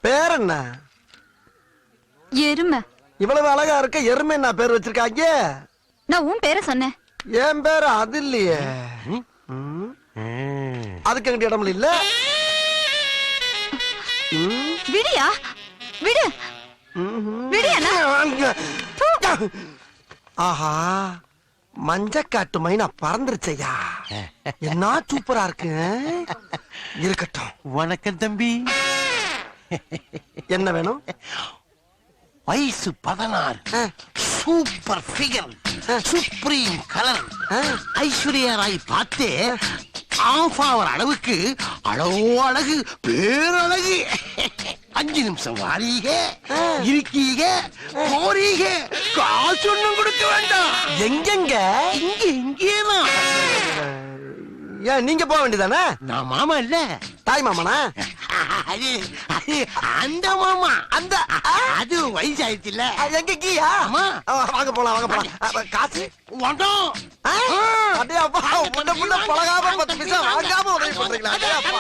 பேர் என்ன? எருமை. இவ்வளவு அழகா இருக்க எருமை என்ன பேர் வச்சிருக்காங்க? நான் உன் பேரை சொன்னேன். என் பேரு அது இல்லையே. அதுக்கு எங்கிட்ட இடம் இல்ல. விடியா விடு விடியா. ஆஹா, மஞ்சக்காட்டு மைனா பறந்துருச்சையா. என்ன சூப்பரா இருக்கு. இருக்கட்டும். வணக்கம் தம்பி. என்ன வேணும்? வயசு 16, super figure, supreme colour, Aishwarya Rai பார்த்தே ஆஃப் ஆவர் அளவுக்கு அழகு பேரழகு. 5 நிமிஷம் வாரீக இருக்கீக போறீக, காசு ஒண்ணும் கொடுக்க வேண்டாம். எங்கெங்க? இங்கேதான். ஏன் நீங்க போக வேண்டியதானே? நான் மாமா இல்ல, தாய் மாமனா? அது அந்த மாமா. அந்த அது வயசாயிடுச்சு இல்ல. எங்க கீயா? வாங்க போலாம் வாங்க போலாம். காசு வேண்டாம். அடே அப்பா, முன்ன முன்ன பழகாம 10 பைசா வாங்காம உதவி பண்றீங்களா? அடே அப்பா.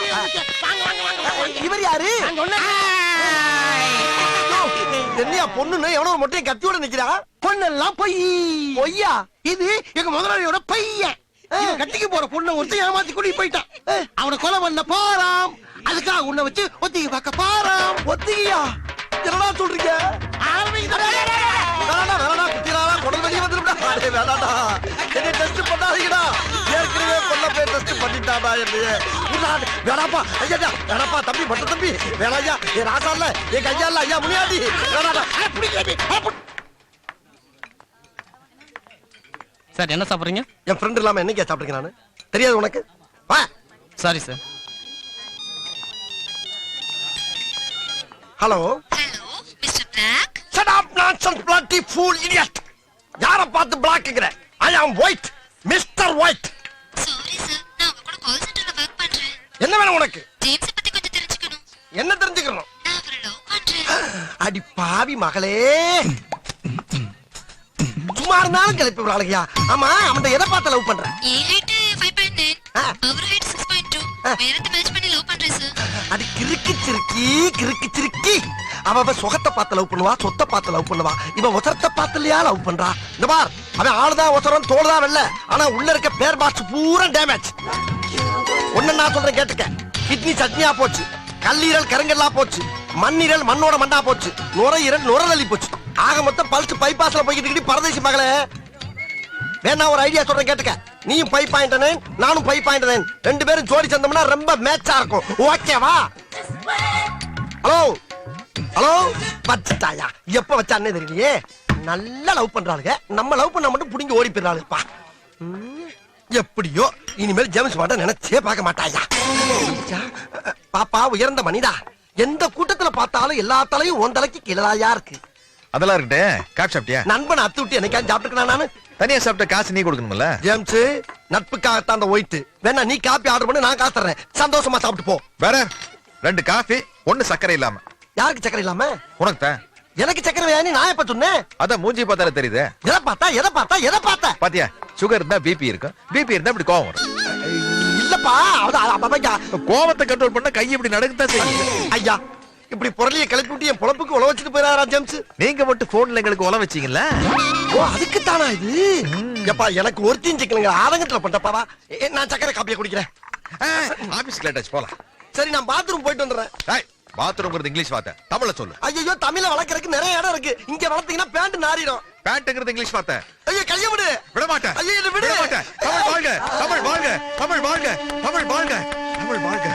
இவர் யாரு? என்னையா பொண்ணுன்னு எவனோ மொட்டையை கத்தியோட நிக்கிறா? பொண்ணெல்லாம் பொய்யா? இது எங்க முதலாளியோட பையன். கட்டிக்கு போற பொண்ணை ஒருத்தன் ஏமாத்தி கூட்டிட்டு போயிட்டான். அவனை கொலை பண்ண போறான். அதுக்காக உன்னை வச்சு ஒத்திகை பார்க்க போறான். ஒத்திகையா? என்னடா சொல்றீங்க? தம்பி பட்ட தம்பி வேணாயா. என் ராசா இல்ல, என் கையா இல்ல, ஐயா முனியாண்டி. சார் என்ன சாப்பிடுறீங்க? என் ஃப்ரெண்ட் இல்லாம என்னைக்கா சாப்பிட்டுருக்கேன் நானு? தெரியாது உனக்கு? வா. Sorry sir. Hello hello mister black. Shut up nonsense bloody fool idiot. யார பார்த்து பிளாக்ங்கற? I am white, Mr. White. Sorry sir, நான் உங்க கூட கால் சென்டர்ல வர்க் பண்றேன். என்ன வேணும் உனக்கு? ஜேம்ஸ் பத்தி கொஞ்சம் தெரிஞ்சுக்கணும். என்ன தெரிஞ்சுக்கணும்? நான் அவரை லவ் பண்றேன். அடி பாவி மகளே, சும்மா இருந்தாலும் கிளப்பி விடாளையா. ஆமா, அவன் எதை பார்த்து லவ் பண்ற? என் ஹைட் 5.9, அவர் ஹைட் 6.2. வேறத்தை மேட்ச் பண்ணி லவ் பண்றேன் சார். அடி கிறுக்கு சிறுக்கி. அவ சுகத்தை பார்த்து லவ் பண்ணுவா, சொத்தை பார்த்து லவ் பண்ணுவா. இவன் ஒசரத்தை பார்த்துலையா லவ் பண்றா? இந்த பார், அவன் ஆளுதான் ஒசரம், தோல்தான் வெல்ல. ஆனா உள்ள இருக்க பேர் பாக்ஸ் பூரா டேமேஜ். ஒன்னு நான் சொல்றேன் கேட்டுக்க. கிட்னி சட்னியா போச்சு, கல்லீரல் கருங்கல்லா போச்சு, மண்ணீரல் மண்ணோட மண்ணா போச்சு, நுரையீரல் நுரலி போச்சு. ஆக மொத்தம் பல்ஸ் பைபாஸ்ல போய்கிட்டு பரதேசி மகளே. வேணா ஒரு ஐடியா சொல்றேன் கேட்டுக்க. நீயும் 5.9, நானும் 5.9, 2 பேரும் ஜோடி சேர்ந்தோம்னா ரொம்ப மேட்சா இருக்கும். ஓகேவா? ஹலோ ஹலோ, வச்சுட்டாயா? எப்ப வச்சானே தெரியலையே. நல்லா லவ் பண்றாளுங்க, நம்ம லவ் பண்ண மட்டும் புடிங்கி ஓடி போயிடறாளுப்பா. எப்படியோ இனிமேல் ஜேம்ஸ் பாண்ட நினைச்சே பார்க்க மாட்டாயா. பாப்பா உயர்ந்த மனிதா, எந்த கூட்டத்துல பார்த்தாலும் எல்லா தலையும் உன் தலைக்கு கீழாயா இருக்கு. அதெல்லாம் இருக்கட்டே. காப்பி சாப்பிட்டியா? நண்பனை அத்து விட்டு என்னைக்காவது சாப்பிட்டுக்கணும் நானு? தனியா சாப்பிட்ட காசு நீ கொடுக்கணும்ல. ஜேம்ஸ், நட்புக்காகத்தான் அந்த ஒயிட். வேணா நீ காப்பி ஆர்டர் பண்ணி நான் காசு தர்றேன். சந்தோஷமா சாப்பிட்டு போ. வேற 2 காஃபி, 1 சக்கரை இல்லாம. யாருக்கு சக்கரை இல்லாம? உனக்கு தான். எனக்கு சக்கரை வேணாம். நான் எப்ப சொன்னேன்? அதான் மூஞ்சி பார்த்தாலே தெரியுது. எதை பார்த்தா? பாத்தியா, சுகர் இருந்தா பிபி இருக்கும், பிபி இருந்தா இப்படி கோவம் வரும். இல்லப்பா, கோவத்தை கண்ட்ரோல் பண்ண கை இப்படி நடக்கத்தான் செய்யும். ஐயா, இப்படி பொருளியை கிளப்பி விட்டு என் பொழப்புக்கு உழ வச்சுட்டு போயிடாரா ஜேம்ஸ்? நீங்க மட்டும் போன்ல எங்களுக்கு உழ வச்சீங்கல்ல. ஓ, அதுக்கு தானா இது? எப்பா, எனக்கு ஒருத்தையும் சிக்கலுங்க ஆதங்கத்துல பண்றப்பாவா. நான் சக்கரை காப்பியை குடிக்கிறேன். ஆபீஸ்க்கு லேட் ஆச்சு, போலாம். சரி, நான் பாத்ரூம் போயிட்டு வந்துடுறேன். பாத்ரூம்ங்கிறது இங்கிலீஷ் வார்த்தை, தமிழ்ல சொல்லு. ஐயோ, தமிழ்ல வளர்க்கறதுக்கு நிறைய இடம் இருக்கு. இங்க வளர்த்தீங்கன்னா பேண்ட் நாறிடும். பேண்ட்ங்கிறது இங்கிலீஷ் வார்த்தை. ஐயோ, கைய விடு. விட மாட்டேன். ஐயோ, இத விடு. விட மாட்டேன். தமிழ் வாழ்க, தமிழ் வாழ்க, தமிழ் வாழ்க, தமிழ் வாழ்க, தமிழ் வாழ்க.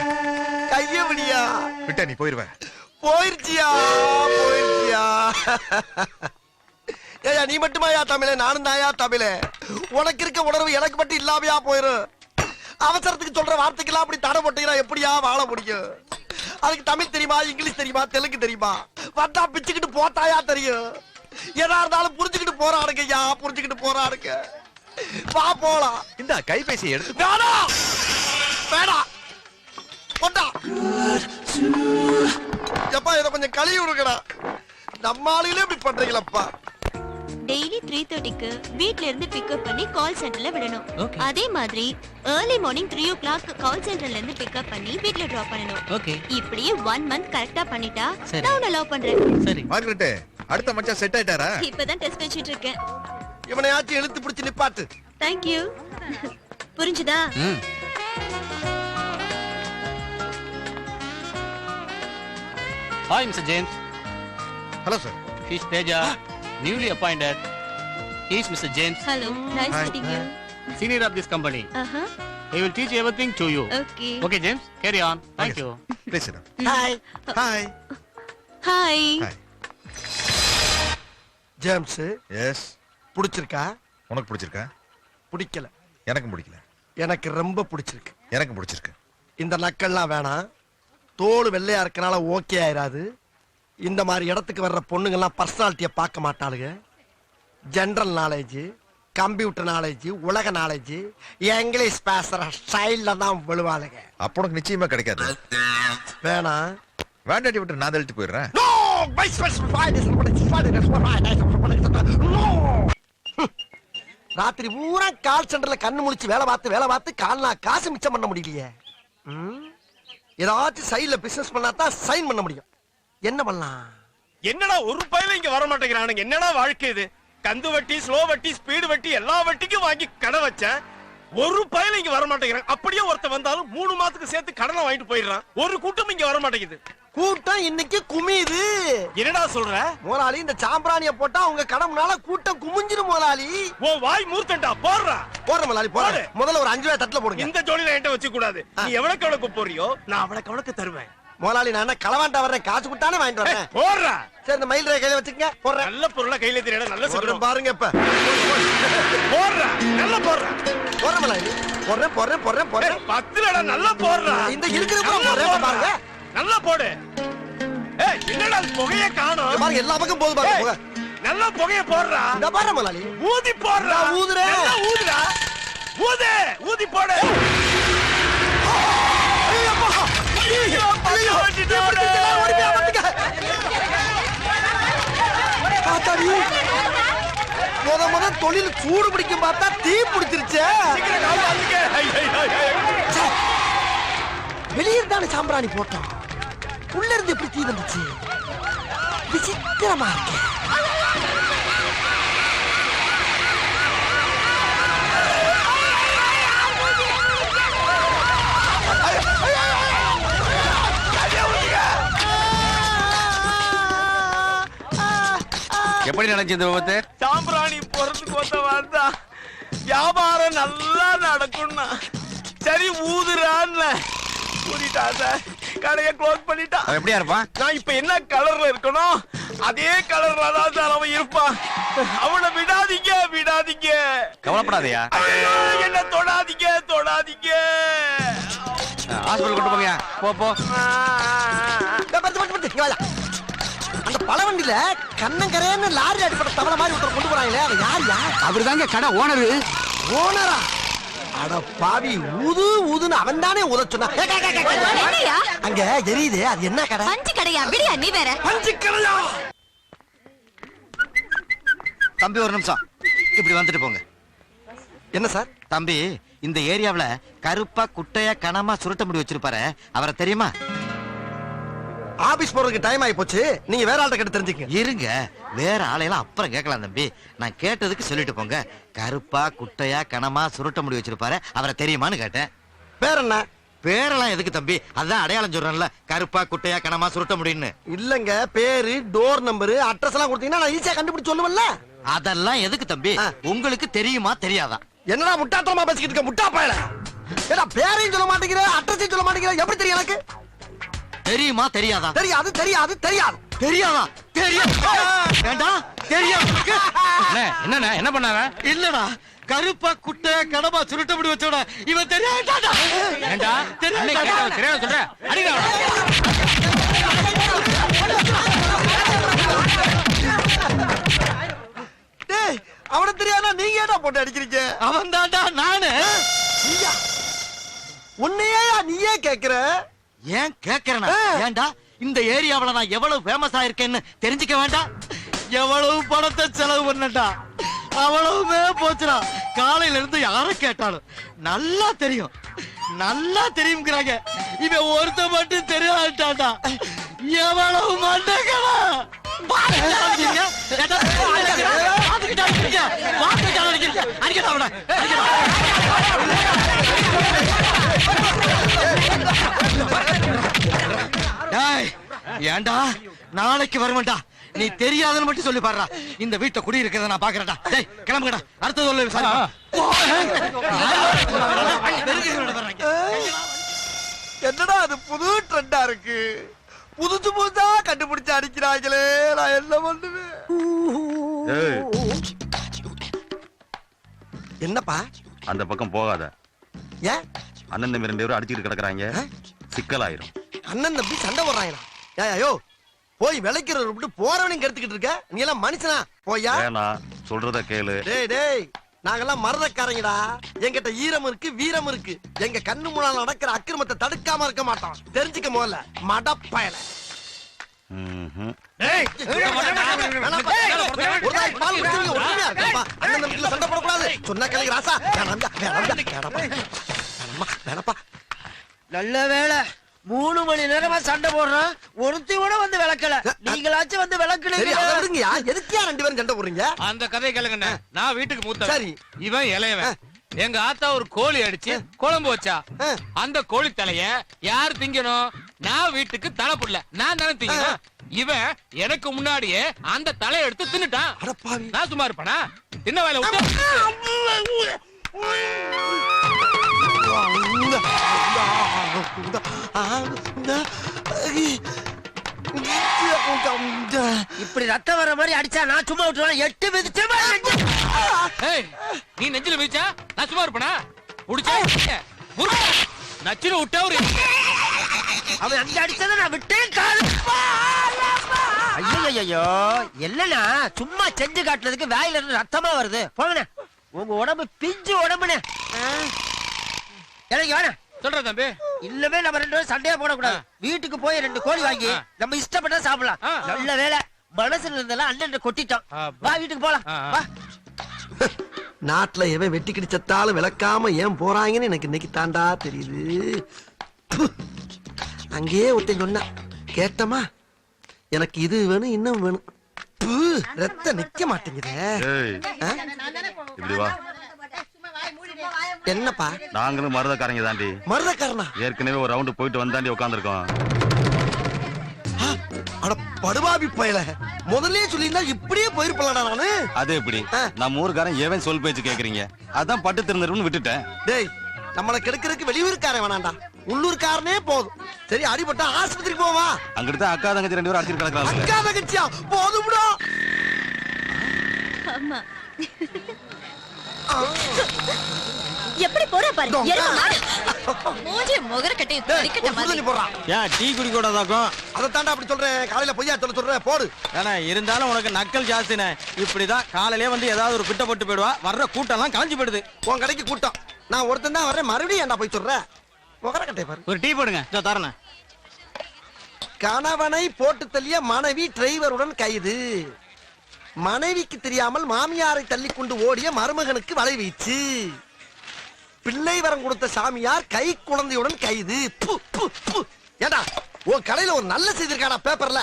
கைய விடியா. விட்ட நீ போயிருவ. போயிருச்சியா? ஏயா, நீ மட்டுமாயா தமிழே? நானும் தாயா தமிழே. உனக்கு இருக்க உணர்வு எனக்கு மட்டும் இல்லாமையா போயிரும். அவசரத்துக்கு சொல்ற வார்த்தைக்கெல்லாம் அப்படி தடை போட்டீங்கன்னா எப்படியா வாழ முடியும்? அதுக்கு தமிழ் தெரியுமா, இங்கிலீஷ் தெரியுமா, தெலுங்கு தெரியுமா? வந்தா பிச்சுக்கிட்டு போட்டாயா தெரியும். எதா இருந்தாலும் புரிஞ்சுக்கிட்டு போறாருங்கய்யா, புரிஞ்சுக்கிட்டு. வா போலாம். இந்த கைபேசி எடுத்து. வேணாம் போட்டா. எப்பா, இதை கொஞ்சம் கழுவி விடுங்கடா. நம்ம ஆளுகளே இப்படி பண்றீங்களப்பா. டெய்லி 3:30க்கு வீட்ல இருந்து பிக்கப் பண்ணி கால் சென்டர்ல விடணும். அதே மாதிரி ஏர்லி மார்னிங் 3 o'clock கால் சென்டர்ல இருந்து பிக்கப் பண்ணி வீட்ல டிராப் பண்ணனும். ஓகே இப்படியே 1 month கரெக்ட்டா பண்ணிட்டா சரி. நான் உன்னை லவ் பண்றேன். சரி மார்கரெட் அடுத்த மச்சான் செட் ஆயிட்டாரா? இப்பதான் டெஸ்ட் வச்சிட்டு இருக்கேன். இவனையாச்சும் இழுத்து பிடிச்சு நிப்பாட்டு. Thank you. புரிஞ்சுதா? ம் Hi Mr. James. Hello sir. He's Teja, newly appointed. He's Mr. James, Hello. Nice Hi. meeting you. senior of this company. Uh-huh. He will teach everything to you. Okay. Okay James, carry on. Thank you. Please sit. Hi. Hi. Hi. Hi. James yes. பிடிச்சிருக்கா? உனக்கு பிடிச்சிருக்கா? பிடிக்கல. எனக்கும் பிடிக்கல. எனக்கு ரொம்ப பிடிச்சிருக்கு. எனக்கும் பிடிச்சிருக்கு. இந்த நக்கல்லாம் வேணாம். தோல் வெள்ளையா இருக்கனால ஓகே ஆயிராது. இந்த மாதிரி இடத்துக்கு வர்ற பொண்ணுங்கெல்லாம் பர்சனாலிட்டியை பார்க்க மாட்டாளுங்க. ஜெனரல் நாலேஜ், கம்ப்யூட்டர் நாலேஜ், உலக நாலேஜ், இங்கிலீஷ் பேசுற ஸ்டைல்ல தான் விழுவாளுங்க. அப்ப உனக்கு நிச்சயமா கிடைக்காது. வேணாம். வேண்டாட்டி விட்டு நான் தள்ளிட்டு போயிடுறேன். No! ராத்திரி பூரா கால் சென்டர்ல கண்ணு முழிச்சு வேலை பார்த்து கால்னா காசு மிச்சம் பண்ண முடியலையே. ஏதாச்சும் சைடுல பிசினஸ் பண்ணா தான் சைன் பண்ண முடியும். என்ன பண்ணலாம்? என்னடா ஒரு பையில இங்க வர மாட்டேங்கிறானுங்க. என்னடா வாழ்க்கை இது? கந்து வட்டி, ஸ்லோ வட்டி, ஸ்பீடு வட்டி எல்லா வட்டிக்கும் வாங்கி கடை வச்சேன். ஒரு பையில இங்க வர மாட்டேங்கிறான். அப்படியே ஒருத்த வந்தாலும் 3 மாசத்துக்கு சேர்த்து கடனை வாங்கிட்டு போயிடுறான். ஒரு கூட்டம் இங்க வர மாட்டேங்குது. கூட்டம் இன்னைக்கு குமியுது. என்னடா சொல்ற? முதலாளி இந்த சாம்பிராணிய போட்டா உங்க கடமுனால கூட்டம் குமிஞ்சிரும் முதலாளி. ஓ வாய் மூர்த்தண்டா போடுறா. போற முதலாளி போடு. முதல்ல ஒரு 5 ரூபாய் தட்டுல போடுங்க. இந்த ஜோடியில என்கிட்ட வச்சு கூடாது. நீ எவ்வளவுக்கு எவ்வளவுக்கு போறியோ நான் அவ்வளவுக்கு தருவேன். முதலாளி நான் என்ன களவாண்டா வர்றேன், காசு கொடுத்தானே வாங்கிட்டு வரேன். போடுறா. சரி இந்த மயில் ரேகையில வச்சுக்கங்க. போடுறேன். நல்ல பொருளை கையில தெரியல. நல்ல சொல்றேன் சொல்றேன் பாருங்க இப்ப. போடுறா. நல்ல போடுறா. போடுறேன் முதலாளி. போடுறேன். 10 லடா நல்லா போடுறா. இந்த இருக்கிற பூரா நல்லா போடுறேன் போடுறா. பாருங்க. நல்லா போடு. ஏய் என்னடா புகைய காணோம்? இங்க பாருங்க எல்லா பக்கம் போகுது பாருங்க புகை. நல்லா புகைய போடுறா. இந்த பாருங்க முதலாளி. ஊதி போடுறா. நான் ஊதுறேன். நல்லா ஊதுடா. ஊதி போடு. ஐயோ அப்பா. ஐயோ எப்படி எல்லாரும் ஓடி போய் வந்துங்க. ஆத்தாடி. முத தொழில் சூடு பிடிக்கும் பார்த்தா தீ பிடிச்சிருச்சே. சீக்கிரம் கால் வாங்குங்க. ச்சே. வெளியே தானே சாம்பிராணி போட்டோம். உள்ள இருந்து எப்படி தீ வந்துச்சு? விசித்திரமா இருக்கு. எப்படி நடந்துச்சு இந்த விபத்து? சாம்பிராணி போறதுக்கு வந்தா வியாபாரம் நல்லா நடக்கும்னா சரி ஊதுறான்னு ஊதிட்டா சார். கடையை க்ளோஸ் பண்ணிட்டா. அவன் எப்படியா இருப்பான்? நான் இப்ப என்ன கலர்ல இருக்கணும் அதே கலர்ல தான் சார் அவன் இருப்பான். அவனை விடாதீங்க. கவலைப்படாதயா. ஐயோ, என்ன தொடாதீங்க. ஹாஸ்பிடல் கொண்டு போங்க. போ. இங்க வாயா. அந்த பழவண்டியில கண்ணங்கரையன்னு லாரி அடிப்பட்ட தவளை மாதிரி ஒருத்தர் கொண்டு போறாங்களே அது யாருயா? அவர்தாங்க கடை ஓனரு. ஓனரா? அட பாவி, ஊதுன்னு அவன் தானே ஊத சொன்னா. என்னையா? அங்க எரியுது, அது என்ன கடை? பஞ்சு கடையா? விடியா நீ வேற. பஞ்சு கடையா? தம்பி ஒரு நிமிஷம் இப்படி வந்துட்டு போங்க. என்ன சார்? தம்பி இந்த ஏரியாவுல கருப்பா குட்டையா கனமா சுருட்ட முடி வச்சிருப்பாரு, அவரை தெரியுமா? ஆபீஸ் போறதுக்கு டைம் ஆகி போச்சு. நீங்க வேற ஆள்கிட்ட கேட்டு தெரிஞ்சுக்கங்க. இருங்க, வேற ஆளையெல்லாம் அப்புறம் கேட்கலாம் தம்பி. நான் கேட்டதுக்கு சொல்லிட்டு போங்க. கருப்பா குட்டையா கனமா சுருட்ட முடி வச்சிருப்பாரு, அவரை தெரியுமான்னு கேட்டேன். பேர் என்ன? பேரெல்லாம் எதுக்கு தம்பி? அதான் அடையாளம் சொல்றேன்ல, கருப்பா குட்டையா கனமா சுருட்ட முடின்னு. இல்லங்க, பேரு, டோர் நம்பர், அட்ரஸ் எல்லாம் கொடுத்தீங்கன்னா நான் ஈஸியா கண்டுபிடிச்சு சொல்லுவேன்ல. அதெல்லாம் எதுக்கு தம்பி? உங்களுக்கு தெரியுமா தெரியாதா? என்னடா முட்டாத்தனமா பேசிக்கிட்டு இருக்க முட்டா பயல. ஏடா பேரையும் சொல்ல மாட்டேங்கிற, அட்ரஸையும் சொல்ல மாட்டேங்கிற, எப்படி தெரியும் எனக்கு? தெரியுமா தெரியாதா? தெரியாது. தெரியாதா? தெரியும். வேண்டாம் தெரியும். என்ன என்ன பண்ணாங்க? இல்லடா, கருப்பா குட்டையா கனமா சுருட்ட முடி வச்சோட இவன் தெரியாதா? ஏண்டா தெரியாது சொல்ற? அடிடா. டேய், அவன தெரியாதா நீங்க ஏடா போட்டு அடிக்கிறீங்க? அவன் தாண்டா நானு. நீயா? உன்னையா நீயே கேக்குற? ஏன் கேக்குறேனா? ஏண்டா இந்த ஏரியாவுல நான் எவ்வளவு ஃபேமஸ் ஆயிருக்கேன்னு தெரிஞ்சுக்க வேண்டாம்? எவ்வளவு பணத்தை செலவு பண்ணட்டா? அவ்வளவுமே போச்சுடா. காலையில இருந்து யார கேட்டாலும் நல்லா தெரியும் நல்லா தெரியுங்கிறாங்க. இவன் ஒருத்த மட்டும் தெரியாட்டாடா. எவ்வளவு மண்டகடா. ஏண்டா நாளைக்கு வருவேன்டா. நீ தெரியாதுன்னு மட்டும் சொல்லி பாருடா. இந்த வீட்டை குடி இருக்கிறத நான் பாக்குறேன்டா. டேய் கிளம்புங்கடா. அடுத்த சொல்லு சாரி. என்னடா அது புது ட்ரெண்டா இருக்கு. புதுசு புதுசா கண்டுபிடிச்சு அடிக்கிறாங்களே. நான் என்ன பண்ணுவேன்? ஏய், என்னப்பா? அந்த பக்கம் போகாத. ஏன் அண்ணன் தம்பி 2 பேரும் அடிச்சுட்டு கிடக்குறாங்க. சிக்கலாயிரும். அண்ணன் தம்பி சண்டை போடுறாங்களா? ஏயோ போய் விளைக்கிறத விட்டு போறவனையும் கெடுத்துக்கிட்டு இருக்க. நீ எல்லாம் மனுஷனா? போயா. வேணா சொல்றத கேளு. டேய் டேய், நாங்கெல்லாம் மறதக்காரங்கடா. என்கிட்ட ஈரம் இருக்கு, வீரம் இருக்கு. எங்க கண்ணு முன்னால நடக்கிற அக்கிரமத்தை தடுக்காம இருக்க மாட்டோம். தெரிஞ்சுக்க முதல்ல மடப்பயல. ம்ஹும். அண்ணன் தம்பிக்குள்ள சண்டை போடக்கூடாது. சொன்னா கேளுங்க ராசா. வேணப்பா. நல்ல வேளை 3 மணி நேரமா சண்டை போடுறோம். ஒருத்தி கூட வந்து விளக்கல. நீங்களாச்சும் வந்து சரி, விளக்குனீங்க. அதை விடுங்கயா. எதுக்கியா 2 பேரும் சண்டை போடுறீங்க? அந்த கதையை கேளுங்கண்ணே. நான் வீட்டுக்கு மூத்த. சரி. இவன் இளையவன். எங்க ஆத்தா ஒரு கோழி அடிச்சு குழம்பு வச்சா. அந்த கோழி தலைய யார் திங்கணும்? நான் வீட்டுக்கு தலை புடல. நான் தானே திங்கணும். இவன் எனக்கு முன்னாடியே அந்த தலையை எடுத்து தின்னுட்டான். அடப்பாவி. நான் சும்மா இருப்பேனா? தின்ன வேலை விட்டு இப்படி ரத்தம் வர மாதிரி அடிச்சா நான் சும்மா விட்டுருவேன். 8 மிதிச்சு ஏய், நீ நெஞ்சில மிதிச்சா நான் சும்மா இருப்பேனா? புடிச்சா நச்சுன்னு விட்டா ஒரு அவன் அங்க அடிச்சத நான் விட்டேன். கால் ஐயோ இல்லனா சும்மா செஞ்சு காட்டுறதுக்கு வாயில இருந்து ரத்தமா வருது. போங்கண்ணே, உங்க உடம்பு பிஞ்சு உடம்புனே. எனக்கு வேணா சொல்ற தம்பி. இல்லவே நம்ம 2 பேரும் சண்டையா போடக்கூடாது. வீட்டுக்கு போய் 2 கோழி வாங்கி நம்ம இஷ்டப்பட்டா சாப்பிடலாம். நல்ல வேலை மனசுல இருந்தெல்லாம் அண்ணன் கொட்டிட்டோம். வா வீட்டுக்கு போலாம். வா. நாட்டுல எவன் வெட்டி கிடிச்சத்தாலும் விளக்காம ஏன் போறாங்கன்னு எனக்கு இன்னைக்கு தாண்டா தெரியுது. அங்கேயே ஒருத்தன் சொன்னா கேட்டமா, எனக்கு இது வேணும் இன்னும் வேணும். ரத்த நிக்க மாட்டேங்குதே. ஏய், இப்படி வா. என்னப்பா? நாங்களும் மருதக்காரங்க தாண்டி. மருதக்காரனா? ஏற்கனவே ஒரு ரவுண்டு போயிட்டு வந்தாண்டி உட்காந்துருக்கோம். அட படுபாவி பயல, முதல்லயே சொல்லியிருந்தா இப்படியே போயிருப்பலடா நானு. அது எப்படி? நம்ம ஊருக்காரன் ஏவன் சொல் பேச்சு கேக்குறீங்க. அதான் பட்டு திருந்துருன்னு விட்டுட்டேன். டேய், நம்மளை கெடுக்கிறதுக்கு வெளியூருக்காரன் வேணாண்டா, உள்ளூர்காரனே போதும். சரி, அடிபட்டா ஆஸ்பத்திரிக்கு போவா. அங்கிட்டு தான் அக்கா தங்கச்சி 2 பேரும் அடிச்சிட்டு கிடக்குறாங்க. அக்கா தங்கச்சியா? போதும்டா. ஆமா. எப்படி போற பாரு. மூஞ்சி முகர கட்டி கடிக்கட்ட மாதிரி. போடுறான். ஏன் டீ குடி கூடாதாக்கும்? அதை தாண்டா அப்படி சொல்றேன். காலையில பொய்யா சொல்றேன். போடு. ஏன்னா இருந்தாலும் உனக்கு நக்கல் ஜாஸ்தினே. இப்படிதான் காலையிலே வந்து ஏதாவது ஒரு பிட்ட போட்டு போயிடுவா. வர்ற கூட்டம் எல்லாம் காஞ்சி போயிடுது. உன் கடைக்கு கூட்டம். நான் ஒருத்தன் தான் வர்றேன். மறுபடியும் ஏன்டா போய் சொல்ற? முகர கட்டை பாரு. ஒரு டீ போடுங்க. இதோ தரேன். கணவனை போட்டு தள்ளிய மனைவி டிரைவருடன் கைது. மனைவிக்கு தெரியாமல் மாமியாரை தள்ளி கொண்டு ஓடிய மருமகனுக்கு வலை வீச்சு. பிள்ளை வரம் கொடுத்த சாமியார் கை குழந்தையுடன் கைது. ஏண்டா உன் கடையில ஒரு நல்ல செய்தி இருக்காடா பேப்பர்ல?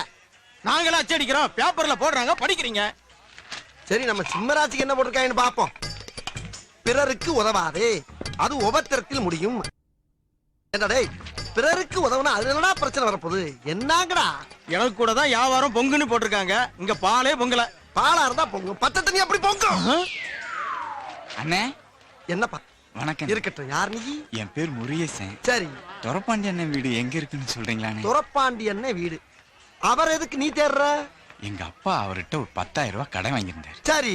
நாங்களா அச்சடிக்கிறோம், பேப்பர்ல போடுறாங்க, படிக்கிறீங்க. சரி, நம்ம சிம்மராசிக்கு என்ன போட்டிருக்காங்கன்னு பாப்போம். பிறருக்கு உதவாதே, அது உபத்திரத்தில் முடியும். என்ன டேய், பிறருக்கு உதவுனா அது என்னடா பிரச்சனை வரப்போகுது? என்னங்கடா? எனக்கு கூட தான் வியாபாரம் பொங்குன்னு போட்டிருக்காங்க. இங்க பாலே பொங்கல. பாலா இருந்தா பொங்கும், பச்சை தண்ணி அப்படி பொங்கும். அண்ணே என்னப்பா? வணக்கம். இருக்கட்டும். யார் நீ? என் பேர் முருகேசன். சரி, துரப்பாண்டி அண்ணன் வீடு எங்க இருக்குன்னு சொல்றீங்களாண்ணே? துரப்பாண்டி அண்ணன் வீடு. அவர் எதுக்கு நீ தேடுற? எங்க அப்பா அவர்கிட்ட ஒரு 10,000 ரூபாய் கடன் வாங்கியிருந்தாரு. சரி,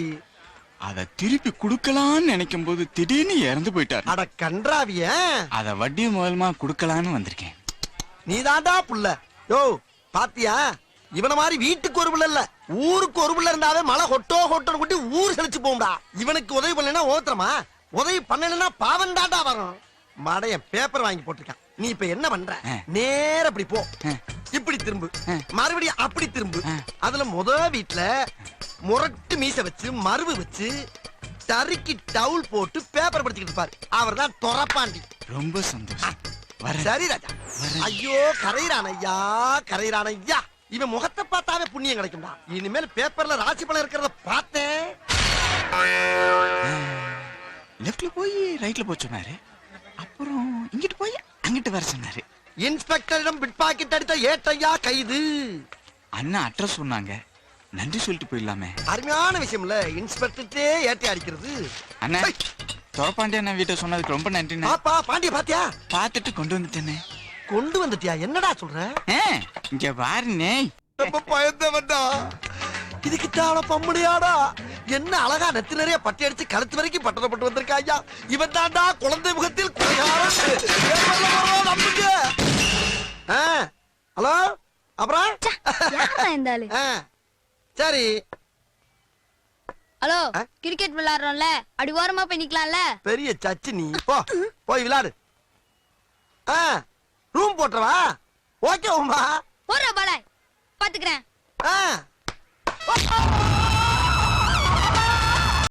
அதை திருப்பி கொடுக்கலான்னு நினைக்கும் போது திடீர்னு இறந்து போயிட்டாரு. அட கன்றாவிய, அத வட்டி மூலமா கொடுக்கலான்னு வந்திருக்கேன். நீ தாண்டா புள்ள. யோ பாத்தியா, இவன மாதிரி வீட்டுக்கு ஒரு புள்ள இல்ல, ஊருக்கு ஒரு புள்ள இருந்தாவே மழை ஹொட்டோ ஹொட்டோன்னு கூட்டி ஊர் செழிச்சு போகும்டா. இவனுக்கு உதவி பண்ணலன்னா ஓத்துறமா, உதவி பண்ணலன்னா பாவம் தாண்டா வரும். மடையன் பேப்பர் வாங்கி போட்டிருக்கான். நீ இப்ப என்ன பண்ற? நேர அப்படி போ, இப்படி திரும்பு, மறுபடியும் அப்படி திரும்பு. அதுல முத வீட்டுல முரட்டு மீச வச்சு மருவு வச்சு டரிக்கி டவுல் போட்டு பேப்பர் படிச்சுக்கிட்டு இருப்பாரு அவர்தான் தொரப்பாண்டி. ரொம்ப சந்தோஷம். வரேன். சரி ராஜா. ஐயோ கரையிறான் ஐயா, கரையிறான் ஐயா. இவன் முகத்தை பார்த்தாவே புண்ணியம் கிடைக்கும்டா. இனிமேல் பேப்பர்ல ராசி பலன் இருக்கிறத பார்த்தேன். லெஃப்ட்ல போய் ரைட்ல போய் சொன்னாரு. அப்புறம் இங்கிட்டு போய் அங்கிட்டு வர சொன்னாரு. இன்ஸ்பெக்டரிடம் பிட் பாக்கெட் அடித்த ஏட்டையா கைது. அண்ணா அட்ரஸ் சொன்னாங்க. நன்றி சொல்லிட்டு போயிடலாமே. அருமையான விஷயம் இல்ல இன்ஸ்பெக்டர்ட்டே ஏட்டை அடிக்கிறது. அண்ணா தொரப்பாண்டி அண்ணா வீட்டை சொன்னதுக்கு ரொம்ப நன்றிண்ணே. பாப்பா பாண்டிய பாத்தியா? பார்த்துட்டு கொண்டு வந்துட்டேனே. கொண்டு வந்துட்டியா? என்னடா சொல்ற? இங்க பாருண்ணே. ரொம்ப பயந்தவன்டா. இதுக்கிட்டான பம்முடியாடா. என்ன அழகா நெத்தி நிறைய பட்டி அடிச்சு கழுத்து வரைக்கும் பட்டணப்பட்டு வந்திருக்கா ஐயா. இவன் தாண்டா குழந்தை முகத்தில் ஹலோ அப்புறம் சரி. ஹலோ கிரிக்கெட் விளையாடுறோம்ல, அடி ஓரமா போய் நிக்கலாம்ல. பெரிய சச்சி நீ போ போய் விளையாடு. ரூம் போட்டுறவா? ஓகே உமா போற பால பாத்துக்கிறேன்.